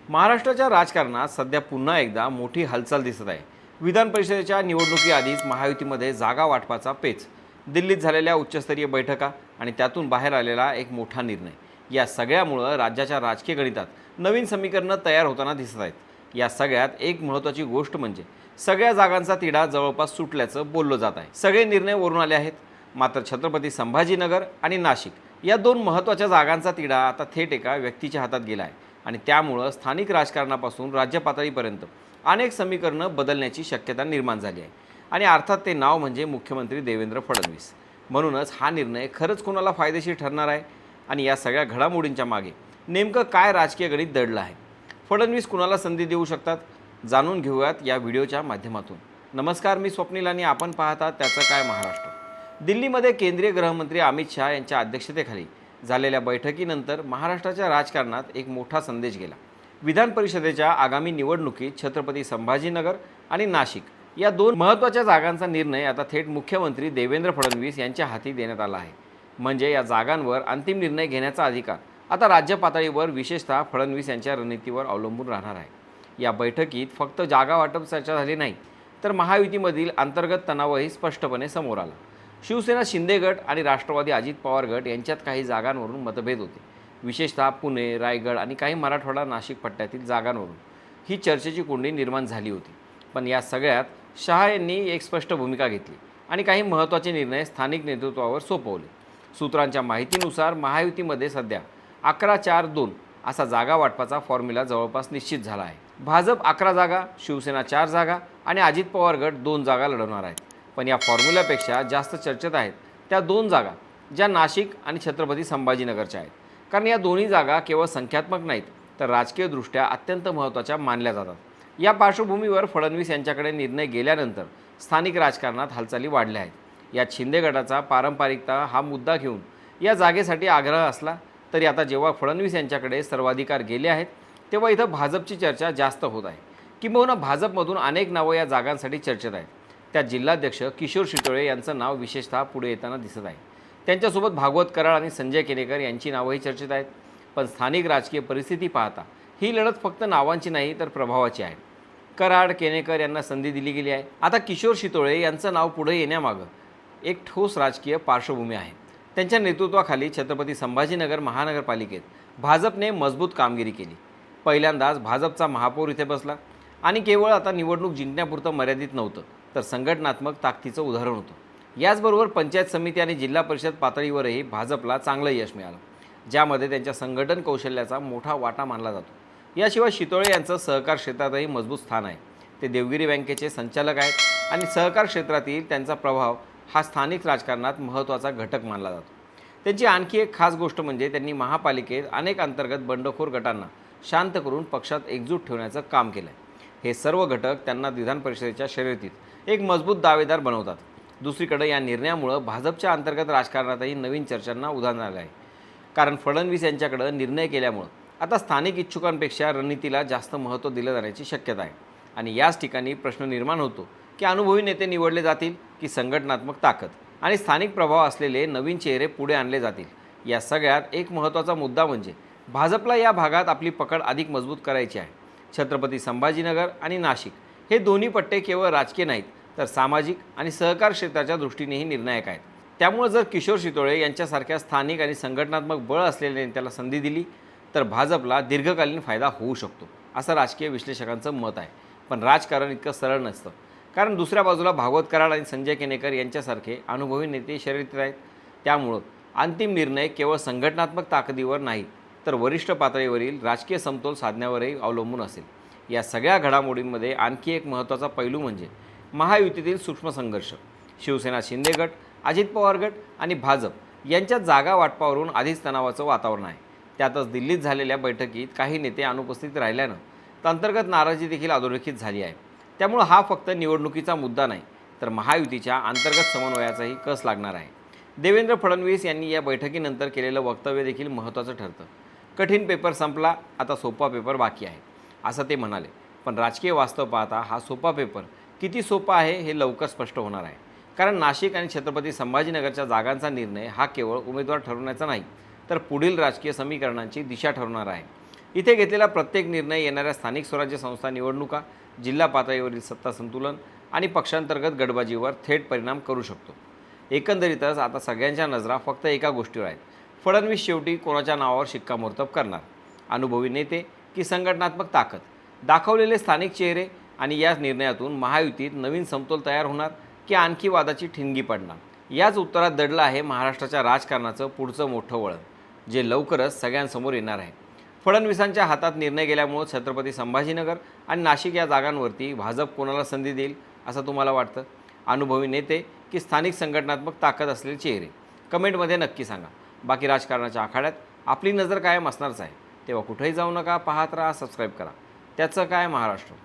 महाराष्ट्राच्या राजकारणात सध्या पुन्हा एकदा मोठी हालचाल दिसत आहे। विधान परिषदेच्या निवडणुकीआधीच महायुतीमध्ये जागा वाटपाचा पेच, दिल्लीत झालेल्या उच्चस्तरीय बैठका आणि त्यातून बाहेर आलेला एक मोठा निर्णय, या सगळ्यामुळे राज्याच्या राजकीय गणितात नवीन समीकरणं तयार होताना दिसत आहेत। या सगळ्यात एक महत्त्वाची गोष्ट म्हणजे सगळ्या जागांचा तिढा जवळपास सुटल्याचं बोललं जात आहे। सगळे निर्णय वरून आले आहेत, मात्र छत्रपती संभाजीनगर आणि नाशिक या दोन महत्त्वाच्या जागांचा तिढा आता थेट एका व्यक्तीच्या हातात गेला आहे आणि त्यामुळे स्थानिक राजकारणापासून राज्य पातळीपर्यंत अनेक समीकरणं बदलण्याची शक्यता निर्माण झाली आहे। आणि अर्थात ते नाव म्हणजे मुख्यमंत्री देवेंद्र फडणवीस। म्हणूनच हा निर्णय खरंच कोणाला फायदेशीर ठरणार आहे आणि या सगळ्या घडामोडींच्या मागे नेमकं काय राजकीय गणित दडलं आहे, फडणवीस कुणाला संधी देऊ शकतात, जाणून घेऊयात या व्हिडिओच्या माध्यमातून। नमस्कार, मी स्वप्नील आणि आपण पाहता त्याचं काय महाराष्ट्र। दिल्लीमध्ये केंद्रीय गृहमंत्री अमित शहा यांच्या अध्यक्षतेखाली झालेल्या बैठकीनंतर महाराष्ट्राच्या राजकारणात एक मोठा संदेश गेला। विधान परिषदेच्या आगामी निवडणुकीत छत्रपती संभाजीनगर आणि नाशिक या दोन महत्त्वाच्या जागांचा निर्णय आता थेट मुख्यमंत्री देवेंद्र फडणवीस यांच्या हाती देण्यात आला आहे। म्हणजे या जागांवर अंतिम निर्णय घेण्याचा अधिकार आता राज्य पातळीवर, विशेषतः फडणवीस यांच्या रणनीतीवर अवलंबून राहणार आहे। या बैठकीत फक्त जागा वाटप चर्चा झाली नाही, तर महायुतीमधील अंतर्गत तणावही स्पष्टपणे समोर आला। शिवसेना शिंदे गट आणि राष्ट्रवादी अजित पवार गट यांच्यात काही जागांवरून मतभेद होते, विशेषतः पुणे, रायगड आणि काही मराठवाडा नाशिक पट्ट्यातील जागांवरून ही चर्चेची कोंडी निर्माण झाली होती। पण या सगळ्यात शहा यांनी एक स्पष्ट भूमिका घेतली आणि काही महत्त्वाचे निर्णय स्थानिक नेतृत्वावर सोपवले। सूत्रांच्या माहितीनुसार महायुतीमध्ये सध्या 11-4-2 असा जागा वाटपाचा फॉर्म्युला जवळपास निश्चित झाला आहे। भाजप 11 जागा, शिवसेना 4 जागा आणि अजित पवार गट 2 जागा लढवणार आहेत। पण या फॉर्म्युल्यापेक्षा जास्त चर्चेत आहेत त्या 2 जागा, ज्या नाशिक आणि छत्रपती संभाजीनगरच्या आहेत। कारण या दोन्ही जागा केवळ संख्यात्मक नाहीत, तर राजकीयदृष्ट्या अत्यंत महत्त्वाच्या मानल्या जातात। या पार्श्वभूमीवर फडणवीस यांच्याकडे निर्णय गेल्यानंतर स्थानिक राजकारणात हालचाली वाढल्या आहेत। यात शिंदे गटाचा पारंपरिकता हा मुद्दा घेऊन या जागेसाठी आग्रह असला तरी आता जेव्हा फडणवीस यांच्याकडे सर्वाधिकार गेले आहेत, तेव्हा इथं भाजपची चर्चा जास्त होत आहे। किंबहुना भाजपमधून अनेक नावं या जागांसाठी चर्चेत आहेत। त्यात जिल्हाध्यक्ष किशोर शितोळे यांचं नाव विशेषतः पुढे येताना दिसत आहे। त्यांच्यासोबत भागवत कराड आणि संजय केनेकर यांची नावंही चर्चेत आहेत। पण स्थानिक राजकीय परिस्थिती पाहता ही लढत फक्त नावांची नाही, तर प्रभावाची आहे। कराड, केनेकर यांना संधी दिली गेली आहे। आता किशोर शितोळे यांचं नाव पुढे येण्यामागं एक ठोस राजकीय पार्श्वभूमी आहे। त्यांच्या नेतृत्वाखाली छत्रपती संभाजीनगर महानगरपालिकेत भाजपने मजबूत कामगिरी केली। पहिल्यांदाच भाजपचा महापौर इथे बसला आणि केवळ आता निवडणूक जिंकण्यापुरतं मर्यादित नव्हतं, तर संघटनात्मक ताकदीचं उदाहरण होतं। याचबरोबर पंचायत समिती आणि जिल्हा परिषद पातळीवरही भाजपला चांगलं यश मिळालं, ज्यामध्ये त्यांच्या संघटन कौशल्याचा मोठा वाटा मानला जातो। याशिवाय शितोळे यांचं सहकार क्षेत्रातही मजबूत स्थान आहे। ते देवगिरी बँकेचे संचालक आहेत आणि सहकार क्षेत्रातील त्यांचा प्रभाव हा स्थानिक राजकारणात महत्त्वाचा घटक मानला जातो। त्यांची आणखी एक खास गोष्ट म्हणजे त्यांनी महापालिकेत अनेक अंतर्गत बंडखोर गटांना शांत करून पक्षात एकजूट ठेवण्याचं काम केलं आहे। हे सर्व घटक त्यांना विधान परिषदेच्या शर्यतीत एक मजबूत दावेदार बनवतात। दुसरीकडे या निर्णयामुळे भाजपच्या अंतर्गत राजकारणातही नवीन चर्चांना उधाण आलं आहे। कारण फडणवीस यांच्याकडे निर्णय केल्यामुळे आता स्थानिक इच्छुकांपेक्षा रणनीतीला जास्त महत्त्व दिलं जाण्याची शक्यता आहे। आणि याच ठिकाणी प्रश्न निर्माण होतो की अनुभवी नेते निवडले जातील की संघटनात्मक ताकद आणि स्थानिक प्रभाव असलेले नवीन चेहरे पुढे आणले जातील। या सगळ्यात एक महत्त्वाचा मुद्दा म्हणजे भाजपला या भागात आपली पकड अधिक मजबूत करायची आहे। छत्रपती संभाजीनगर आणि नाशिक हे दोन्ही पट्टे केवळ राजकीय नाहीत, तर सामाजिक आणि सहकार क्षेत्राच्या दृष्टीनेही निर्णायक आहेत। त्यामुळे जर किशोर शितोळे यांच्यासारख्या स्थानिक आणि संघटनात्मक बळ असलेल्या नेत्याला संधी दिली तर भाजपला दीर्घकालीन फायदा होऊ शकतो, असं राजकीय विश्लेषकांचं मत आहे। पण राजकारण इतकं सरळ नसतं, कारण दुसऱ्या बाजूला भागवत कराड आणि संजय केनेकर यांच्यासारखे अनुभवी नेते शर्यतीत आहेत। त्यामुळं अंतिम निर्णय केवळ संघटनात्मक ताकदीवर नाही, तर वरिष्ठ पातळीवरील राजकीय समतोल साधण्यावरही अवलंबून असेल। या सगळ्या घडामोडींमध्ये आणखी एक महत्त्वाचा पैलू म्हणजे महायुतीतील सूक्ष्म संघर्ष। शिवसेना शिंदे गट, अजित पवार गट आणि भाजप यांच्यात जागा वाटपावरून आधीच तणावाचं वातावरण आहे। त्यातच दिल्लीत झालेल्या बैठकीत काही नेते अनुपस्थित राहिल्यानं अंतर्गत नाराजी देखील अधोरेखित झाली आहे। त्यामुळे हा फक्त निवडणुकीचा मुद्दा नाही, तर महायुतीच्या अंतर्गत समन्वयाचाही कस लागणार आहे। देवेंद्र फडणवीस यांनी या बैठकीनंतर केलेलं वक्तव्य देखील महत्त्वाचं ठरतं। कठीण पेपर संपला, आता सोपा पेपर बाकी आहे, असं ते म्हणाले। पण राजकीय वास्तव पाहता हा सोपा पेपर किती सोपा आहे हे लवकर स्पष्ट होणार आहे। कारण नाशिक आणि छत्रपती संभाजीनगरच्या जागांचा निर्णय हा केवळ उमेदवार ठरवण्याचा नाही, तर पुढील राजकीय समीकरणांची दिशा ठरवणार आहे। इथे घेतलेला प्रत्येक निर्णय येणाऱ्या स्थानिक स्वराज्य संस्था निवडणुका, जिल्हा पातळीवरील सत्ता संतुलन आणि पक्षांतर्गत गटबाजीवर थेट परिणाम करू शकतो. एकंदरीतच आता सगळ्यांच्या नजरा फक्त एका गोष्टीवर आहेत. फडणवीस शेवटी कोणाच्या नावावर शिक्कामोर्तब करणार? अनुभवी नेते की संघटनात्मक ताकद? दाखवलेले स्थानिक चेहरे आणि या निर्णयातून महायुतीत नवीन समतोल तयार होणार की आणखी वादाची ठिणगी पडणार? याच उत्तरात दडलं आहे महाराष्ट्राच्या राजकारणाचं पुढचं मोठं वळण, जे लवकरच सगळ्यांसमोर येणार आहे. फडणवीसांच्या हातात निर्णय गेल्यामुळे छत्रपती संभाजीनगर आणि नाशिक या जागांवरती भाजप कोणाला संधी देईल असं तुम्हाला वाटतं? अनुभवी नेते की स्थानिक संघटनात्मक ताकद असलेले चेहरे? कमेंटमध्ये नक्की सांगा. बाकी राजकारणाच्या आखाड्यात आपली नजर कायम असणारच आहे. तेव्हा कुठेही जाऊ नका, पाहत राहा, सबस्क्राईब करा. त्याचं काय महाराष्ट्र.